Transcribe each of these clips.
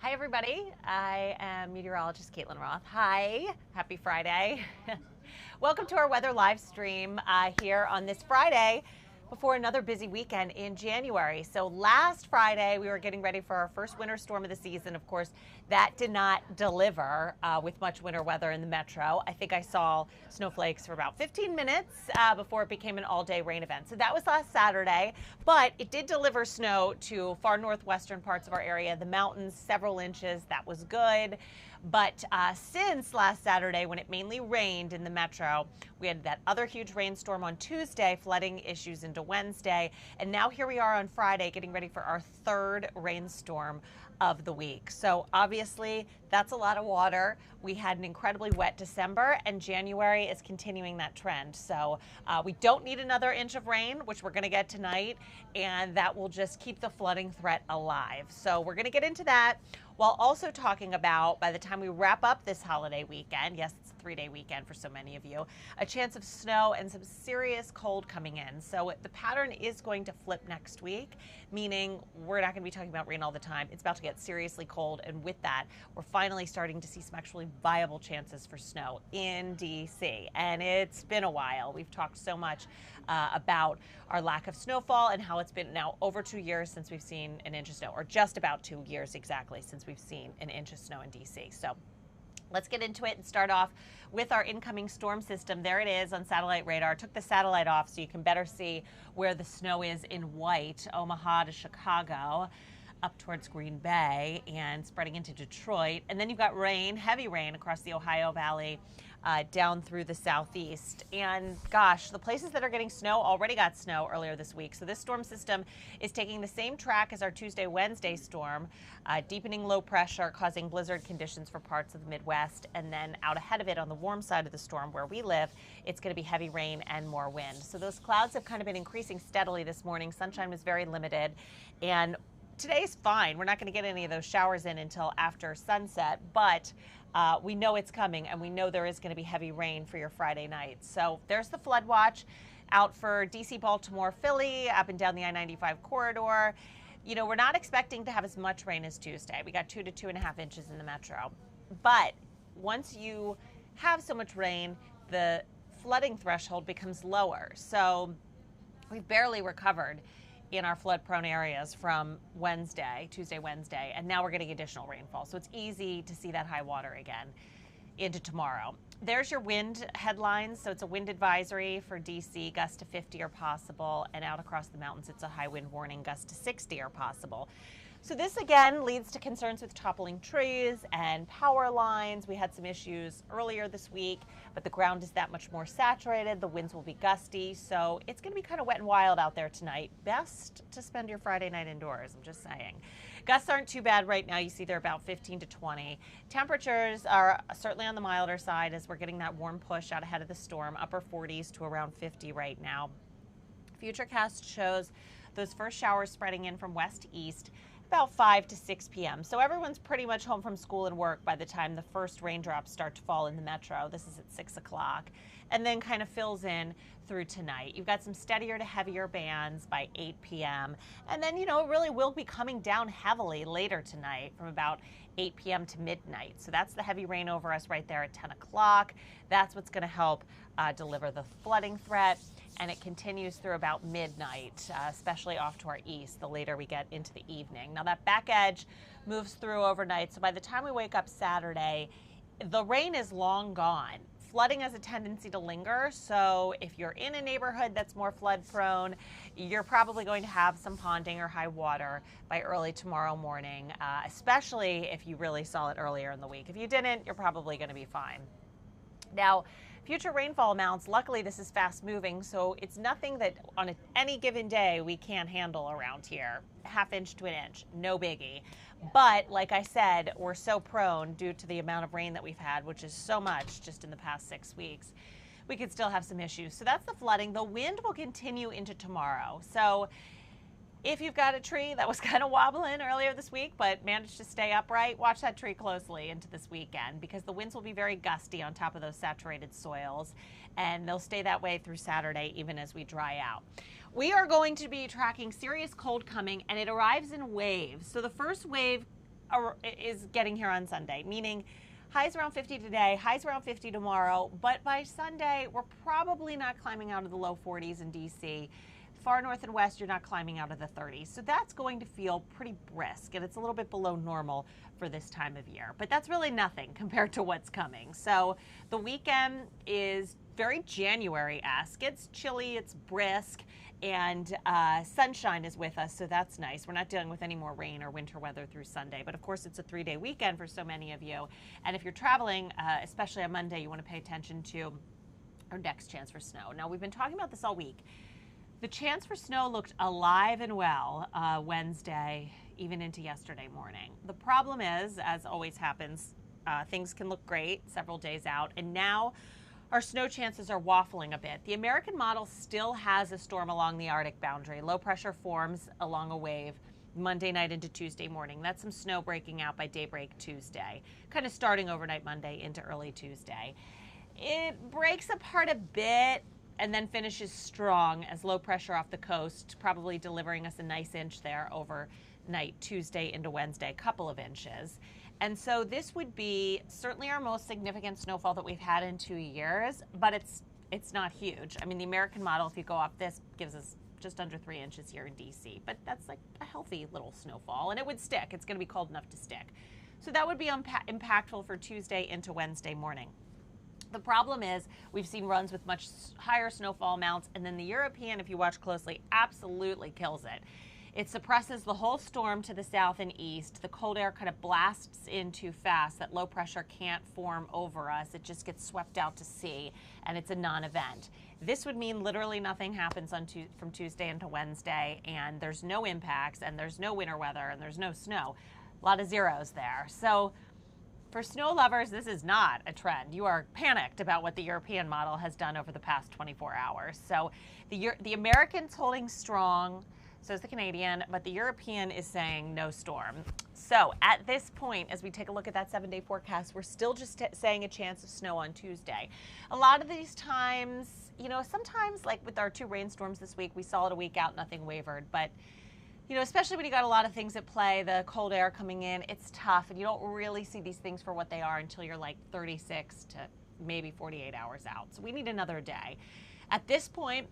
Hi everybody, I am meteorologist Caitlin Roth. Hi, happy Friday. Welcome to our weather live stream here on this Friday before another busy weekend in January. So last Friday we were getting ready for our first winter storm of the season. Of course, that did not deliver with much winter weather in the metro. I think I saw snowflakes for about 15 minutes before it became an all-day rain event. So that was last Saturday, but it did deliver snow to far northwestern parts of our area, the mountains, several inches. That was good. But since last Saturday, when it mainly rained in the metro, we had that other huge rainstorm on Tuesday, flooding issues into Wednesday. And now here we are on Friday, getting ready for our third rainstorm of the week. So obviously that's a lot of water. We had an incredibly wet December, and January is continuing that trend. So we don't need another inch of rain, which we're going to get tonight, and that will just keep the flooding threat alive. So we're going to get into that while also talking about, by the time we wrap up this holiday weekend, yes, it's a 3-day weekend for so many of you, a chance of snow and some serious cold coming in. So the pattern is going to flip next week, meaning we're not going to be talking about rain all the time. It's about to get seriously cold, and with that, we're finally starting to see some actually viable chances for snow in DC. And it's been a while. We've talked so much about our lack of snowfall and how it's been now over 2 years since we've seen an inch of snow, or just about 2 years exactly since we've seen an inch of snow in DC. So let's get into it and start off with our incoming storm system. There it is on satellite radar. Took the satellite off so you can better see where the snow is in white. Omaha to Chicago, up towards Green Bay and spreading into Detroit. And then you've got rain, heavy rain across the Ohio Valley, down through the southeast. And gosh, the places that are getting snow already got snow earlier this week. So this storm system is taking the same track as our Tuesday, Wednesday storm, deepening low pressure, causing blizzard conditions for parts of the Midwest. And then out ahead of it on the warm side of the storm where we live, it's going to be heavy rain and more wind. So those clouds have kind of been increasing steadily this morning. Sunshine was very limited, and today's fine. We're not going to get any of those showers in until after sunset, but we know it's coming, and we know there is going to be heavy rain for your Friday night. So there's the flood watch out for DC, Baltimore, Philly, up and down the I-95 corridor. You know, we're not expecting to have as much rain as Tuesday. We got 2 to 2.5 inches in the metro. But once you have so much rain, the flooding threshold becomes lower. So we've barely recovered in our flood-prone areas from Tuesday, Wednesday, and now we're getting additional rainfall. So it's easy to see that high water again into tomorrow. There's your wind headlines. So it's a wind advisory for DC, gusts to 50 are possible, and out across the mountains, it's a high wind warning, gusts to 60 are possible. So this again leads to concerns with toppling trees and power lines. We had some issues earlier this week, but the ground is that much more saturated. The winds will be gusty, so it's going to be kind of wet and wild out there tonight. Best to spend your Friday night indoors, I'm just saying. Gusts aren't too bad right now. You see they're about 15 to 20. Temperatures are certainly on the milder side as we're getting that warm push out ahead of the storm, upper 40s to around 50 right now. Futurecast shows those first showers spreading in from west to east about 5 to 6 p.m. So everyone's pretty much home from school and work by the time the first raindrops start to fall in the metro. This is at 6 o'clock, and then kind of fills in through tonight. You've got some steadier to heavier bands by 8 p.m. And then, you know, it really will be coming down heavily later tonight from about 8 p.m. to midnight. So that's the heavy rain over us right there at 10 o'clock. That's what's going to help deliver the flooding threat. And it continues through about midnight, especially off to our east, the later we get into the evening. Now that back edge moves through overnight, so by the time we wake up Saturday, the rain is long gone. Flooding has a tendency to linger, so if you're in a neighborhood that's more flood prone, you're probably going to have some ponding or high water by early tomorrow morning, especially if you really saw it earlier in the week. If you didn't, you're probably going to be fine. Now, future rainfall amounts, luckily this is fast moving, so it's nothing that on any given day we can't handle around here. Half inch to an inch, no biggie. But like I said, we're so prone due to the amount of rain that we've had, which is so much just in the past 6 weeks. We could still have some issues. So that's the flooding. The wind will continue into tomorrow. So if you've got a tree that was kind of wobbling earlier this week but managed to stay upright, watch that tree closely into this weekend because the winds will be very gusty on top of those saturated soils, and they'll stay that way through Saturday even as we dry out. We are going to be tracking serious cold coming, and it arrives in waves. So the first wave is getting here on Sunday, meaning highs around 50 today, highs around 50 tomorrow, but by Sunday, we're probably not climbing out of the low 40s in DC. Far north and west, you're not climbing out of the 30s. So that's going to feel pretty brisk, and it's a little bit below normal for this time of year. But that's really nothing compared to what's coming. So the weekend is very January-esque. It's chilly, it's brisk, and sunshine is with us, so that's nice. We're not dealing with any more rain or winter weather through Sunday. But of course, it's a 3-day weekend for so many of you. And if you're traveling, especially on Monday, you want to pay attention to our next chance for snow. Now, we've been talking about this all week. The chance for snow looked alive and well Wednesday, even into yesterday morning. The problem is, as always happens, things can look great several days out, and now our snow chances are waffling a bit. The American model still has a storm along the Arctic boundary. Low pressure forms along a wave Monday night into Tuesday morning. That's some snow breaking out by daybreak Tuesday, kind of starting overnight Monday into early Tuesday. It breaks apart a bit and then finishes strong as low pressure off the coast, probably delivering us a nice inch there overnight Tuesday into Wednesday, a couple of inches. And so this would be certainly our most significant snowfall that we've had in 2 years, but it's not huge. I mean, the American model, if you go off this, gives us just under 3 inches here in DC, but that's like a healthy little snowfall, and it would stick. It's going to be cold enough to stick. So that would be impactful for Tuesday into Wednesday morning. The problem is we've seen runs with much higher snowfall amounts, and then the European, if you watch closely, absolutely kills it. It suppresses the whole storm to the south and east. The cold air kind of blasts in too fast. That low pressure can't form over us. It just gets swept out to sea, and it's a non-event. This would mean literally nothing happens from Tuesday into Wednesday, and there's no impacts, and there's no winter weather, and there's no snow. A lot of zeros there. So for snow lovers, this is not a trend. You are panicked about what the European model has done over the past 24 hours. So the American's holding strong, so is the Canadian, but the European is saying no storm. So at this point, as we take a look at that 7-day forecast, we're still just saying a chance of snow on Tuesday. A lot of these times, you know, sometimes like with our 2 rainstorms this week, we saw it a week out, nothing wavered, but you know, especially when you got a lot of things at play, the cold air coming in, it's tough, and you don't really see these things for what they are until you're like 36 to maybe 48 hours out. So we need another day. At this point,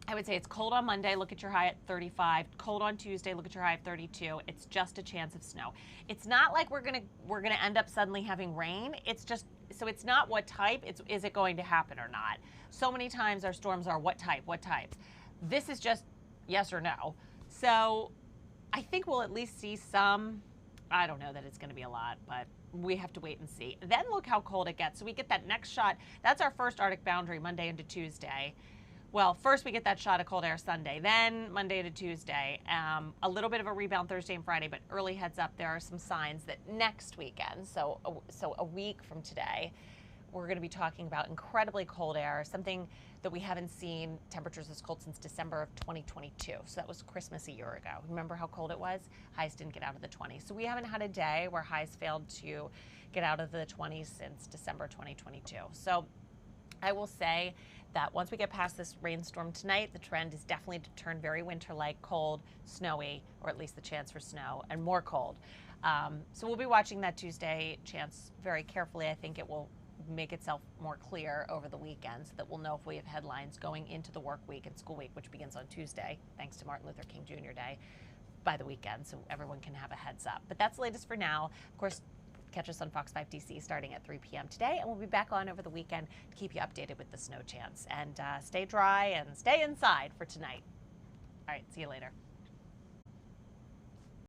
I would say it's cold on Monday, look at your high at 35. Cold on Tuesday, look at your high at 32. It's just a chance of snow. It's not like we're gonna end up suddenly having rain. It's just, so it's not what type, it's is it going to happen or not. So many times our storms are what type, what types. This is just yes or no. So I think we'll at least see some. I don't know that it's going to be a lot, but we have to wait and see. Then look how cold it gets. So we get that next shot. That's our first Arctic boundary, Monday into Tuesday. Well, first we get that shot of cold air Sunday, then Monday to Tuesday. A little bit of a rebound Thursday and Friday, but early heads up, there are some signs that next weekend, so a week from today, we're going to be talking about incredibly cold air, something that we haven't seen temperatures this cold since December of 2022. So that was Christmas a year ago. Remember how cold it was? Highs didn't get out of the 20s. So we haven't had a day where highs failed to get out of the 20s since December 2022. So I will say that once we get past this rainstorm tonight, the trend is definitely to turn very winter-like, cold, snowy, or at least the chance for snow, and more cold. So we'll be watching that Tuesday chance very carefully. I think it will make itself more clear over the weekend so that we'll know if we have headlines going into the work week and school week, which begins on Tuesday, thanks to Martin Luther King Jr. Day, by the weekend, so everyone can have a heads up. But that's the latest for now. Of course, catch us on Fox 5 DC starting at 3 p.m. today, and we'll be back on over the weekend to keep you updated with the snow chance. And stay dry and stay inside for tonight. All right, see you later.